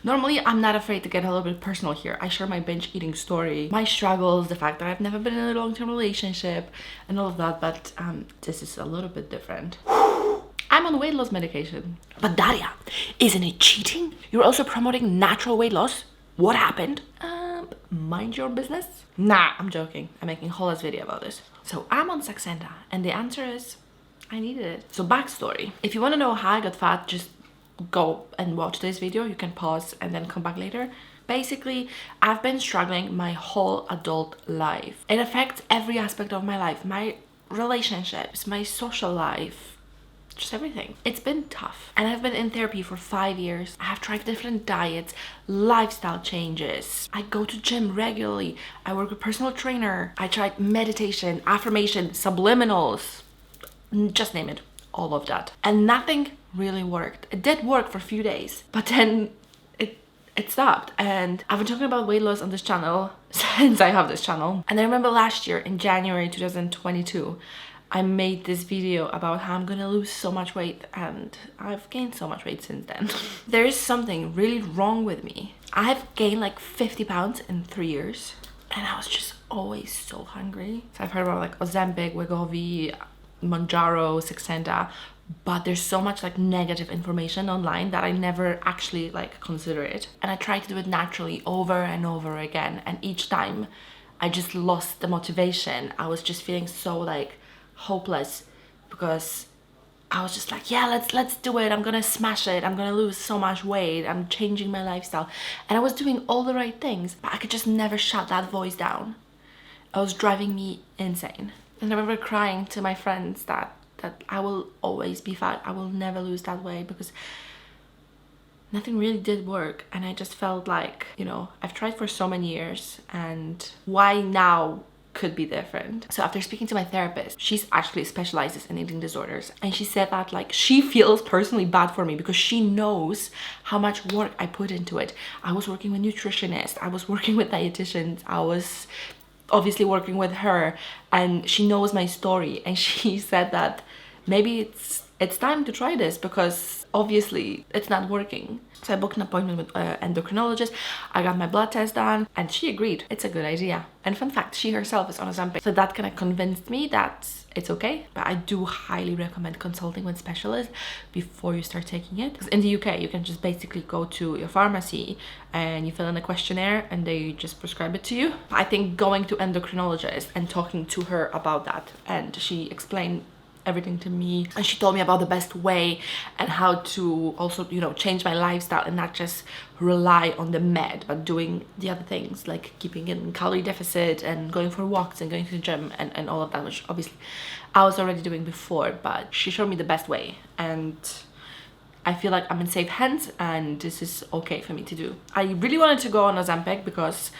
Normally, I'm not afraid to get a little bit personal here. I share my binge eating story, my struggles, the fact that I've never been in a long-term relationship and all of that, but this is a little bit different. I'm on weight loss medication. But Daria, isn't it cheating? You're also promoting natural weight loss. What happened? Mind your business? Nah, I'm joking. I'm making a whole ass video about this. So I'm on Saxenda, and the answer is I needed it. So backstory. If you want to know how I got fat, just go and watch this video. You can pause and then come back later. Basically, I've been struggling my whole adult life. It affects every aspect of my life. My relationships, my social life, just everything. It's been tough, and I've been in therapy for 5 years. I have tried different diets, lifestyle changes. I go to gym regularly. I work with a personal trainer. I tried meditation, affirmation, subliminals, just name it, all of that, and nothing really worked. It did work for a few days, but then it stopped. And I've been talking about weight loss on this channel since I have this channel. And I remember last year in January 2022, I made this video about how I'm gonna lose so much weight, and I've gained so much weight since then. There is something really wrong with me. I've gained like 50 pounds in 3 years, and I was just always so hungry. So I've heard about like Ozempic, Wegovy, Mounjaro, Saxenda, but there's so much like negative information online that I never actually like consider it. And I tried to do it naturally over and over again, and each time I just lost the motivation. I was just feeling so like hopeless, because I was just like, yeah, let's do it. I'm gonna smash it. I'm gonna lose so much weight. I'm changing my lifestyle. And I was doing all the right things, but I could just never shut that voice down. It was driving me insane. And I remember crying to my friends that I will always be fat. I will never lose that weight, because nothing really did work. And I just felt like, you know, I've tried for so many years, and why now could be different. So after speaking to my therapist, she's actually specializes in eating disorders, and she said that like she feels personally bad for me because she knows how much work I put into it. I was working with nutritionists, I was working with dietitians, I was obviously working with her, and she knows my story. And she said that maybe it's time to try this, because obviously it's not working. So I booked an appointment with an endocrinologist. I got my blood test done, and she agreed it's a good idea. And fun fact, she herself is on Ozempic, so that kind of convinced me that it's okay. But I do highly recommend consulting with specialists before you start taking it, because in the UK you can just basically go to your pharmacy and you fill in a questionnaire and they just prescribe it to you. I think going to endocrinologist and talking to her about that, and she explained everything to me, and she told me about the best way and how to also, you know, change my lifestyle and not just rely on the med, but doing the other things like keeping in calorie deficit and going for walks and going to the gym and all of that, which obviously I was already doing before, but she showed me the best way, and I feel like I'm in safe hands, and this is okay for me to do. I really wanted to go on Ozempic because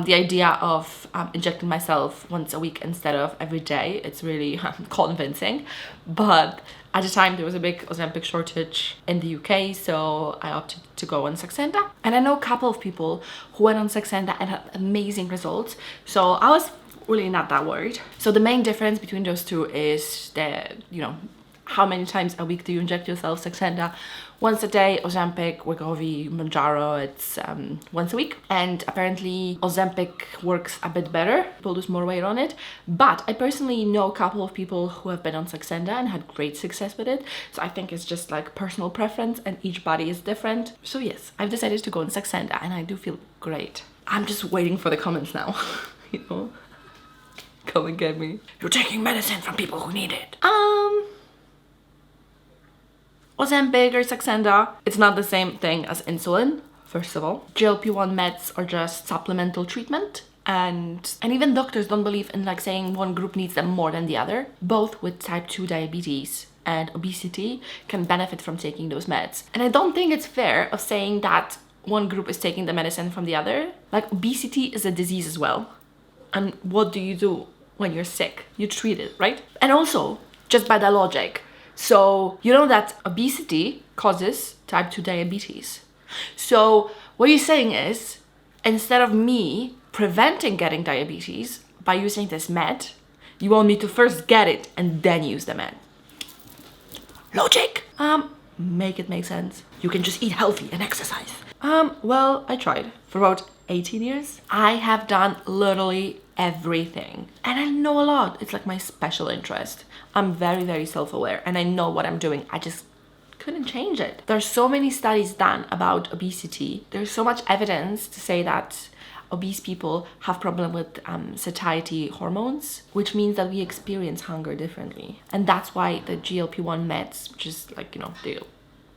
the idea of injecting myself once a week instead of every day, it's really convincing. But at the time there was a big Ozempic shortage in the UK, so I opted to go on Saxenda. And I know a couple of people who went on Saxenda and had amazing results, so I was really not that worried. So the main difference between those two is that, you know, how many times a week do you inject yourself? Saxenda once a day, Ozempic, Wegovy, Mounjaro, it's once a week. And apparently Ozempic works a bit better. People lose more weight on it. But I personally know a couple of people who have been on Saxenda and had great success with it. So I think it's just like personal preference, and each body is different. So yes, I've decided to go on Saxenda, and I do feel great. I'm just waiting for the comments now, you know? Come and get me. You're taking medicine from people who need it. Ozempic or Saxenda, it's not the same thing as insulin, first of all. GLP-1 meds are just supplemental treatment, and even doctors don't believe in like saying one group needs them more than the other. Both with type 2 diabetes and obesity can benefit from taking those meds. And I don't think it's fair of saying that one group is taking the medicine from the other. Like, obesity is a disease as well. And what do you do when you're sick? You treat it, right? And also, just by the logic, so you know that obesity causes type 2 diabetes. So what you're saying is, instead of me preventing getting diabetes by using this med, you want me to first get it and then use the med. Logic. Make it make sense. You can just eat healthy and exercise. Well, I tried for about 18 years. I have done literally everything and I know a lot. It's like my special interest. I'm very, very self-aware and I know what I'm doing. I just couldn't change it. There's so many studies done about obesity. There's so much evidence to say that obese people have problem with satiety hormones, which means that we experience hunger differently. And that's why the GLP-1 meds, which is like, you know, the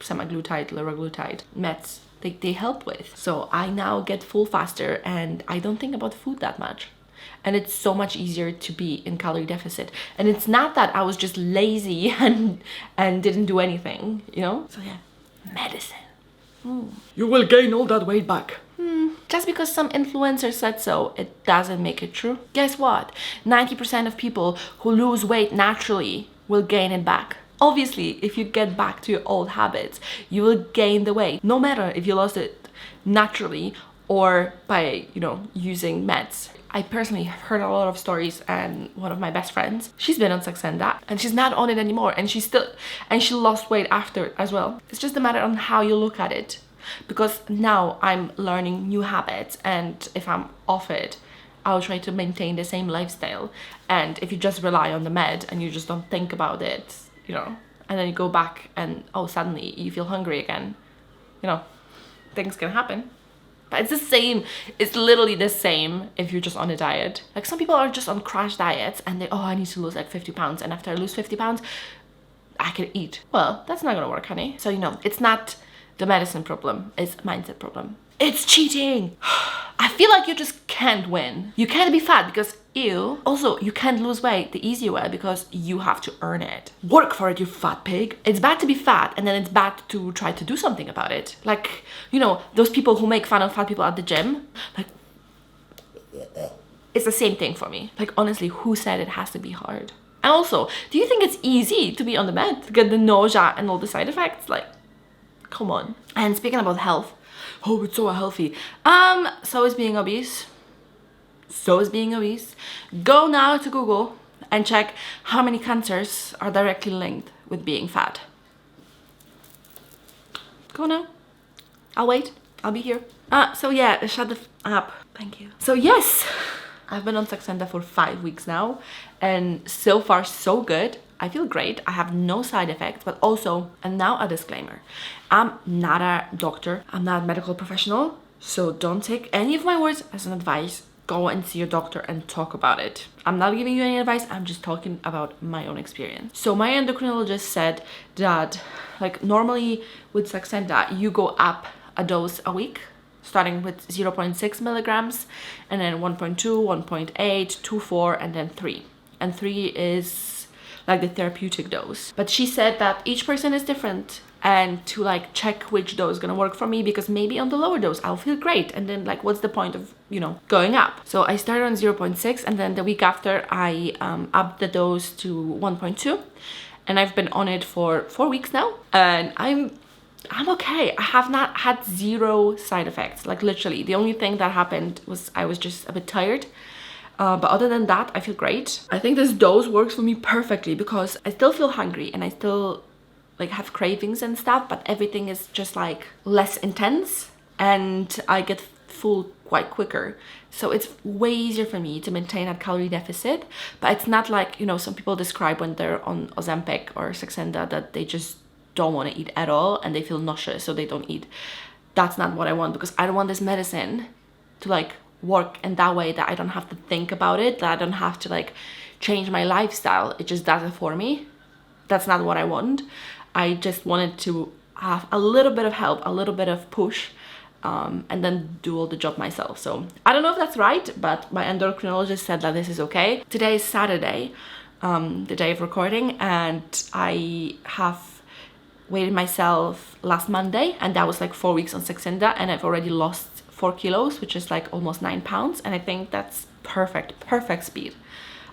semaglutide, liraglutide meds, they help with. So I now get full faster and I don't think about food that much. And it's so much easier to be in calorie deficit. And it's not that I was just lazy and didn't do anything, you know? So yeah, medicine. You will gain all that weight back. Just because some influencer said so, it doesn't make it true. Guess what? 90% of people who lose weight naturally will gain it back. Obviously, if you get back to your old habits, you will gain the weight, no matter if you lost it naturally or by, you know, using meds. I personally have heard a lot of stories, and one of my best friends, she's been on Saxenda and she's not on it anymore, and she lost weight after it as well. It's just a matter on how you look at it, because now I'm learning new habits, and if I'm off it, I'll try to maintain the same lifestyle. And if you just rely on the med and you just don't think about it, you know, and then you go back and oh, suddenly you feel hungry again, you know, things can happen. But it's the same, it's literally the same if you're just on a diet. Like some people are just on crash diets and they, oh, I need to lose like 50 pounds. And after I lose 50 pounds, I can eat. Well, that's not gonna work, honey. So, you know, it's not the medicine problem, it's mindset problem. It's cheating. I feel like you just can't win. You can't be fat because ew. Also, you can't lose weight the easy way because you have to earn it. Work for it, you fat pig. It's bad to be fat and then it's bad to try to do something about it. Like, you know, those people who make fun of fat people at the gym, like, it's the same thing for me. Like, honestly, who said it has to be hard? And also, do you think it's easy to be on the med, to get the nausea and all the side effects? Like, come on. And speaking about health, oh, it's so unhealthy. So is being obese. So is being obese. Go now to Google and check how many cancers are directly linked with being fat. Go now. I'll wait. I'll be here. So yeah, shut the up. Thank you. So yes, I've been on Saxenda for 5 weeks now, and so far so good. I feel great. I have no side effects, but also, and now a disclaimer, I'm not a doctor. I'm not a medical professional, so don't take any of my words as an advice. Go and see your doctor and talk about it. I'm not giving you any advice. I'm just talking about my own experience. So my endocrinologist said that, like, normally with Saxenda, you go up a dose a week, starting with 0.6 milligrams, and then 1.2, 1.8, 2.4, and then 3. And 3 is like the therapeutic dose. But she said that each person is different, and to like check which dose is gonna work for me, because maybe on the lower dose I'll feel great, and then like what's the point of, you know, going up? So I started on 0.6, and then the week after I upped the dose to 1.2, and I've been on it for 4 weeks now, and I'm okay. I have not had zero side effects. Like literally the only thing that happened was I was just a bit tired. But other than that, I feel great. I think this dose works for me perfectly because I still feel hungry and I still like have cravings and stuff, but everything is just like less intense and I get full quite quicker. So it's way easier for me to maintain a calorie deficit, but it's not like, you know, some people describe when they're on Ozempic or Saxenda that they just don't want to eat at all and they feel nauseous, so they don't eat. That's not what I want, because I don't want this medicine to like work in that way that I don't have to think about it, that I don't have to like change my lifestyle. It just does it for me. That's not what I want. I just wanted to have a little bit of help, a little bit of push, and then do all the job myself. So I don't know if that's right, but my endocrinologist said that this is okay. Today is Saturday, the day of recording, and I have weighed myself last Monday, and that was like 4 weeks on Saxenda, and I've already lost 4 kilos, which is like almost 9 pounds, and I think that's perfect speed.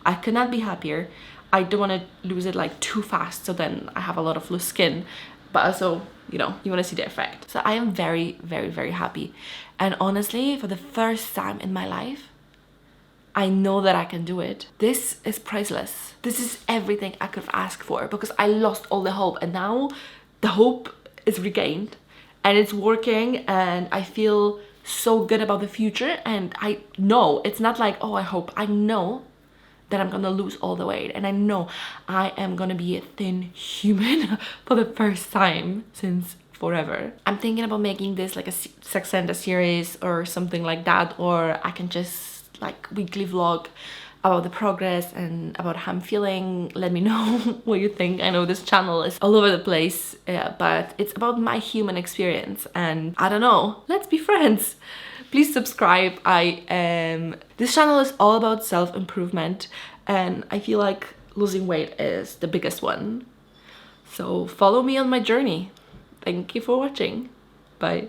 I could not be happier. I don't want to lose it like too fast, so then I have a lot of loose skin, but also, you know, you want to see the effect. So I am very happy, and honestly, for the first time in my life, I know that I can do it. This is priceless. This is everything I could have asked for, because I lost all the hope, and now the hope is regained, and it's working, and I feel so good about the future. And I know it's not like, oh, I hope, I know that I'm gonna lose all the weight, and I know I am gonna be a thin human for the first time since forever. I'm thinking about making this like a Saxenda series or something like that, or I can just like weekly vlog about the progress and about how I'm feeling. Let me know what you think. I know this channel is all over the place, but it's about my human experience, and I don't know, let's be friends. Please subscribe. This channel is all about self-improvement, and I feel like losing weight is the biggest one. So follow me on my journey. Thank you for watching. Bye.